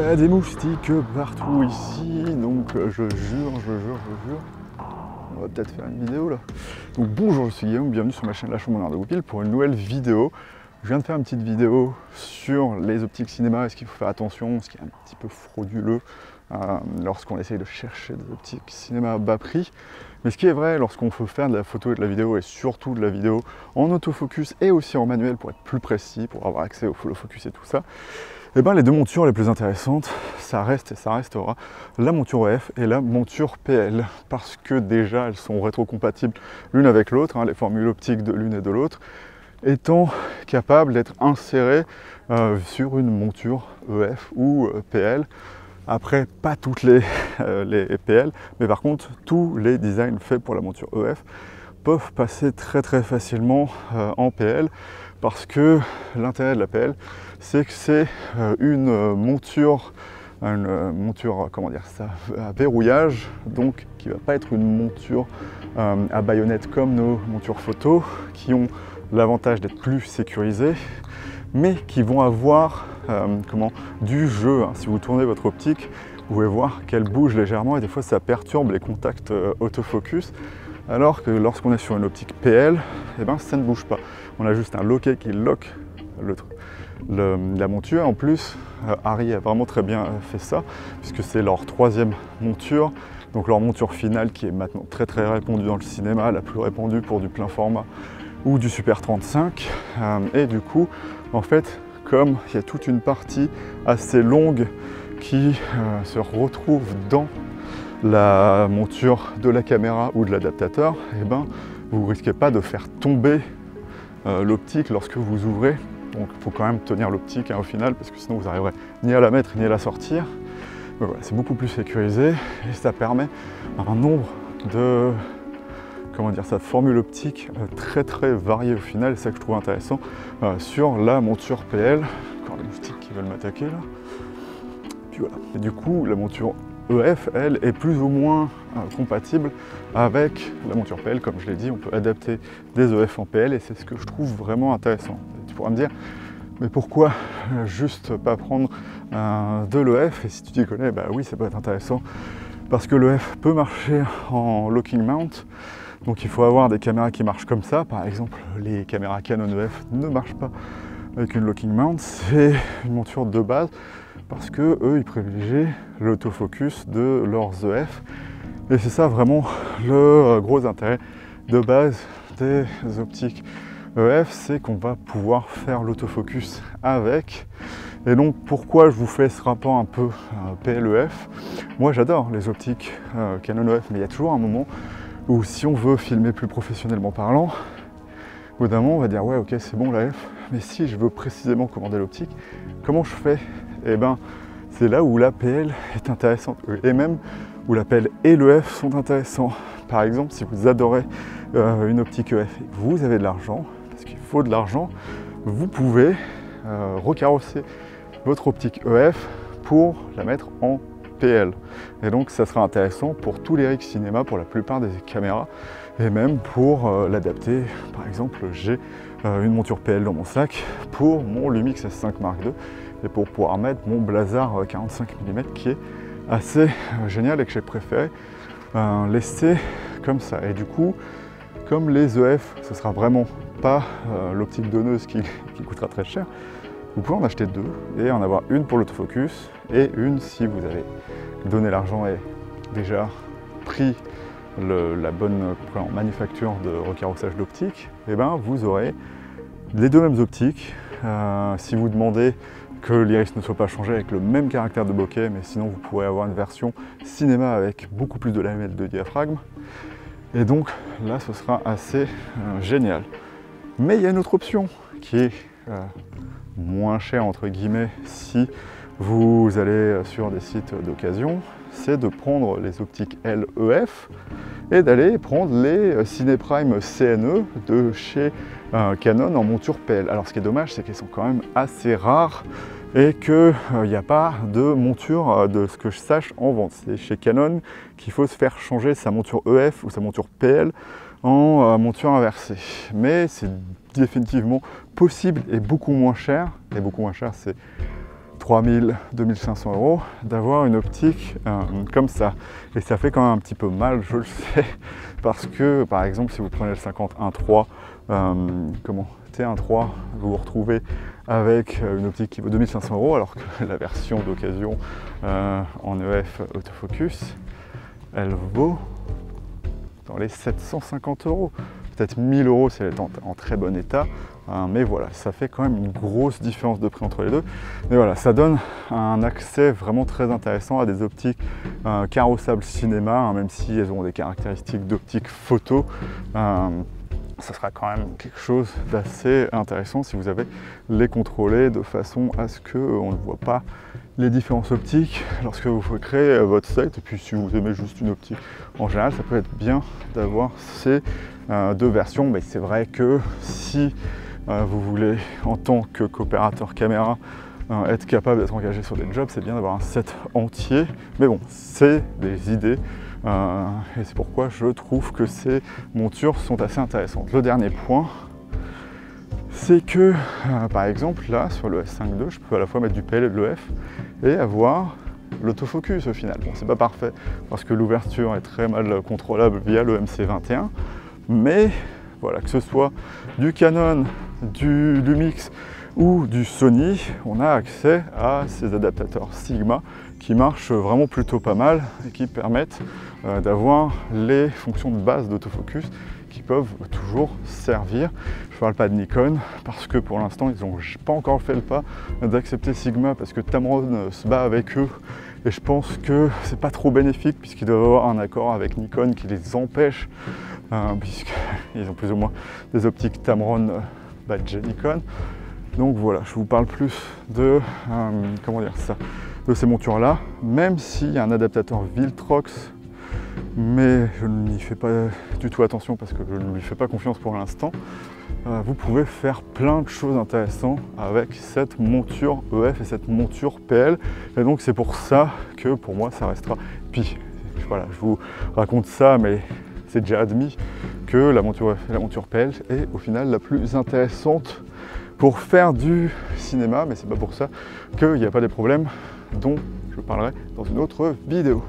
Des moustiques partout ici, donc je jure. On va peut-être faire une vidéo là. Donc bonjour, je suis Guillaume, bienvenue sur ma chaîne La Chambre en Art de Goupil pour une nouvelle vidéo. Je viens de faire une petite vidéo sur les optiques cinéma, est-ce qu'il faut faire attention, ce qui est un petit peu frauduleux lorsqu'on essaye de chercher des optiques cinéma à bas prix. Mais ce qui est vrai lorsqu'on veut faire de la photo et de la vidéo, et surtout de la vidéo en autofocus et aussi en manuel pour être plus précis, pour avoir accès au follow focus et tout ça, et bien les deux montures les plus intéressantes, ça reste et ça restera la monture EF et la monture PL, parce que déjà elles sont rétrocompatibles l'une avec l'autre, les formules optiques de l'une et de l'autre, étant capables d'être insérées sur une monture EF ou PL. Après, pas toutes les PL, mais par contre, tous les designs faits pour la monture EF peuvent passer très facilement en PL, parce que l'intérêt de la PL, c'est que c'est une monture, comment dire ça, à verrouillage, donc qui ne va pas être une monture à baïonnette comme nos montures photo, qui ont l'avantage d'être plus sécurisées, mais qui vont avoir du jeu. Si vous tournez votre optique, vous pouvez voir qu'elle bouge légèrement et des fois ça perturbe les contacts autofocus, alors que lorsqu'on est sur une optique PL, ça ne bouge pas. On a juste un loquet qui lock la monture. En plus, Arri a vraiment très bien fait ça, puisque c'est leur troisième monture, donc leur monture finale qui est maintenant très répandue dans le cinéma, la plus répandue pour du plein format ou du Super 35. Et du coup, en fait, comme il y a toute une partie assez longue qui se retrouve dans la monture de la caméra ou de l'adaptateur, vous ne risquez pas de faire tomber l'optique lorsque vous ouvrez. Donc il faut quand même tenir l'optique au final, parce que sinon vous n'arriverez ni à la mettre ni à la sortir. Mais voilà, c'est beaucoup plus sécurisé et ça permet un nombre de formules optiques très variées au final. C'est ça que je trouve intéressant sur la monture PL. Encore les moustiques qui veulent m'attaquer là. Puis voilà. Et du coup, la monture EF, elle, est plus ou moins compatible avec la monture PL. Comme je l'ai dit, on peut adapter des EF en PL et c'est ce que je trouve vraiment intéressant. Et tu pourras me dire, mais pourquoi juste pas prendre de l'EF? Et si tu t'y connais, oui, ça peut être intéressant. Parce que l'EF peut marcher en locking mount. Donc il faut avoir des caméras qui marchent comme ça. Par exemple, les caméras Canon EF ne marchent pas avec une locking mount. C'est une monture de base parce que eux, ils privilégient l'autofocus de leurs EF. Et c'est ça vraiment le gros intérêt de base des optiques EF, c'est qu'on va pouvoir faire l'autofocus avec. Et donc pourquoi je vous fais ce rapport un peu PL-EF? Moi j'adore les optiques Canon EF, mais il y a toujours un moment où si on veut filmer plus professionnellement parlant, au bout d'un moment on va dire ouais ok c'est bon la F, mais si je veux précisément commander l'optique, comment je fais? C'est là où la PL est intéressante, et même où la PL et le F sont intéressants. Par exemple, si vous adorez une optique EF et que vous avez de l'argent, parce qu'il faut de l'argent, vous pouvez recarrosser votre optique EF pour la mettre en PL. Et donc ça sera intéressant pour tous les rigs cinéma, pour la plupart des caméras, et même pour l'adapter. Par exemple, j'ai une monture PL dans mon sac pour mon Lumix S5 Mark II et pour pouvoir mettre mon Blazar 45 mm qui est assez génial et que j'ai préféré laisser comme ça. Et du coup, comme les EF, ce sera vraiment pas l'optique donneuse qui coûtera très cher, vous pouvez en acheter deux et en avoir une pour l'autofocus et une si vous avez donné l'argent et déjà pris la bonne manufacture de recarrossage d'optique. Vous aurez les deux mêmes optiques. Si vous demandez que l'iris ne soit pas changé avec le même caractère de bokeh, mais sinon vous pourrez avoir une version cinéma avec beaucoup plus de lamelles de diaphragme. Et donc là ce sera assez génial. Mais il y a une autre option qui est moins chère entre guillemets si vous allez sur des sites d'occasion, c'est de prendre les optiques LEF et d'aller prendre les Cineprime CNE de chez Canon en monture PL. Alors ce qui est dommage, c'est qu'elles sont quand même assez rares et qu'il n'y a pas de monture de ce que je sache en vente. C'est chez Canon qu'il faut se faire changer sa monture EF ou sa monture PL en monture inversée. Mais c'est définitivement possible et beaucoup moins cher. Et beaucoup moins cher, c'est 3000, 2500 €, d'avoir une optique comme ça. Et ça fait quand même un petit peu mal, je le sais, parce que par exemple si vous prenez le 50 1.3, T1.3, vous vous retrouvez avec une optique qui vaut 2500 €, alors que la version d'occasion en EF autofocus, elle vaut dans les 750 €. Peut-être 1000 € si elle est en très bon état, mais voilà, ça fait quand même une grosse différence de prix entre les deux. Mais voilà, ça donne un accès vraiment très intéressant à des optiques carrossables cinéma, même si elles ont des caractéristiques d'optique photo. Ça sera quand même quelque chose d'assez intéressant si vous avez les contrôler de façon à ce qu'on ne voit pas les différences optiques lorsque vous créez votre site. Et puis si vous aimez juste une optique en général, ça peut être bien d'avoir ces deux versions. Mais c'est vrai que si vous voulez en tant que coopérateur caméra être capable d'être engagé sur des jobs, c'est bien d'avoir un set entier. Mais bon, c'est des idées. Et c'est pourquoi je trouve que ces montures sont assez intéressantes. Le dernier point, c'est que par exemple là sur le S5 II, je peux à la fois mettre du PL et de l'EF et avoir l'autofocus au final. Bon, c'est pas parfait parce que l'ouverture est très mal contrôlable via le MC21, mais voilà, que ce soit du Canon, du Lumix ou du Sony, on a accès à ces adaptateurs Sigma qui marchent vraiment plutôt pas mal et qui permettent d'avoir les fonctions de base d'autofocus qui peuvent toujours servir. Je ne parle pas de Nikon parce que pour l'instant ils n'ont pas encore fait le pas d'accepter Sigma parce que Tamron se bat avec eux et je pense que c'est pas trop bénéfique puisqu'ils doivent avoir un accord avec Nikon qui les empêche puisqu'ils ont plus ou moins des optiques Tamron badge Nikon. Donc voilà, je vous parle plus de de ces montures là, même s'il y a un adaptateur Viltrox, mais je n'y fais pas du tout attention parce que je ne lui fais pas confiance pour l'instant. Vous pouvez faire plein de choses intéressantes avec cette monture EF et cette monture PL, et donc c'est pour ça que pour moi ça restera. Puis voilà, je vous raconte ça, mais c'est déjà admis que la monture EF et la monture PL est au final la plus intéressante pour faire du cinéma, mais c'est pas pour ça qu'il n'y a pas des problèmes dont je parlerai dans une autre vidéo.